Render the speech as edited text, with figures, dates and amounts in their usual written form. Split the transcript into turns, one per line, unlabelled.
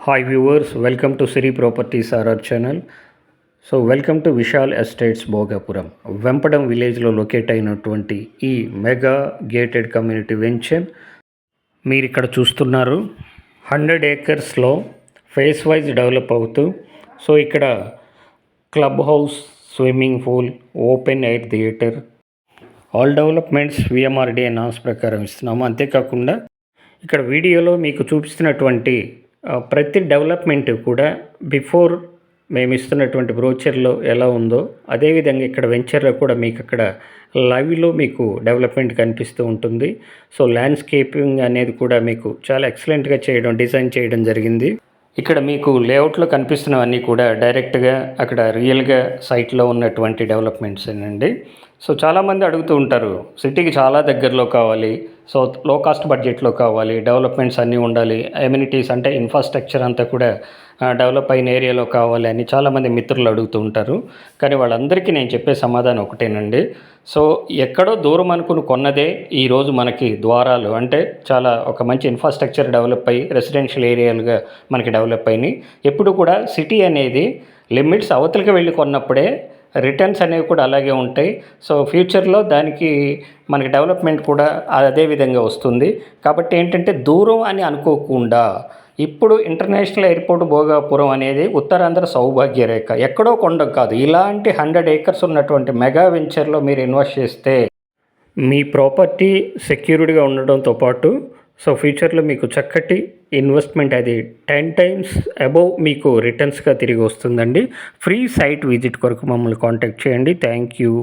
Hi viewers, welcome to Siri Properties RR channel. So welcome to Vishal estates Bhogapuram Vempadam విలేజ్లో locate అయినటువంటి ఈ mega gated community venture మీరు ఇక్కడ చూస్తున్నారు. 100 ఏకర్స్లో ఫేస్ వైజ్ డెవలప్ అవుతూ సో ఇక్కడ club house, swimming pool, open air theatre, all developments VMRDA norms ప్రకారం ఇస్తున్నాము. అంతేకాకుండా ఇక్కడ వీడియోలో మీకు చూపిస్తున్నటువంటి ప్రతి డెవలప్మెంట్ కూడా బిఫోర్ మేము ఇస్తున్నటువంటి బ్రోచర్లో ఎలా ఉందో అదేవిధంగా ఇక్కడ వెంచర్లో కూడా మీకు అక్కడ లైవ్లో మీకు డెవలప్మెంట్ కనిపిస్తూ ఉంటుంది. సో ల్యాండ్స్కేపింగ్ అనేది కూడా మీకు చాలా ఎక్సలెంట్గా డిజైన్ చేయడం జరిగింది. ఇక్కడ మీకు లేఅవుట్లో కనిపిస్తున్నవన్నీ కూడా డైరెక్ట్గా అక్కడ రియల్గా సైట్లో ఉన్నటువంటి డెవలప్మెంట్స్ అండి. సో చాలామంది అడుగుతూ ఉంటారు, సిటీకి చాలా దగ్గరలో కావాలి, సో లో కాస్ట్ బడ్జెట్లో కావాలి, డెవలప్మెంట్స్ అన్నీ ఉండాలి, ఎమ్యూనిటీస్ అంటే ఇన్ఫ్రాస్ట్రక్చర్ అంతా కూడా డెవలప్ అయిన ఏరియాలో కావాలి అని చాలామంది మిత్రులు అడుగుతూ ఉంటారు. కానీ వాళ్ళందరికీ నేను చెప్పే సమాధానం ఒకటేనండి. సో ఎక్కడో దూరం అనుకుని కొన్నదే ఈరోజు మనకి ద్వారాలు అంటే చాలా ఒక మంచి ఇన్ఫ్రాస్ట్రక్చర్ డెవలప్ అయ్యి రెసిడెన్షియల్ ఏరియాలుగా మనకి డెవలప్ అయినాయి. ఎప్పుడు కూడా సిటీ అనేది లిమిట్స్ అవతలికి వెళ్ళి కొన్నప్పుడే రిటర్న్స్ అనేవి కూడా అలాగే ఉంటాయి. సో ఫ్యూచర్లో దానికి మనకి డెవలప్మెంట్ కూడా అదే విధంగా వస్తుంది. కాబట్టి ఏంటంటే దూరం అని అనుకోకుండా ఇప్పుడు ఇంటర్నేషనల్ ఎయిర్పోర్ట్ భోగాపురం అనేది ఉత్తరాంధ్ర సౌభాగ్య రేఖ, ఎక్కడో కొండ కాదు. ఇలాంటి 100 ఏకర్స్ ఉన్నటువంటి మెగా వెంచర్లో మీరు ఇన్వెస్ట్ చేస్తే మీ ప్రాపర్టీ సెక్యూర్డ్గా ఉండడంతో పాటు సో ఫ్యూచర్లో మీకు చక్కటి ఇన్వెస్ట్మెంట్ అది 10 టైమ్స్ అబోవ్ మీకు రిటర్న్స్గా తిరిగి వస్తుందండి. ఫ్రీ సైట్ విజిట్ కొరకు మమ్మల్ని కాంటాక్ట్ చేయండి. Thank you.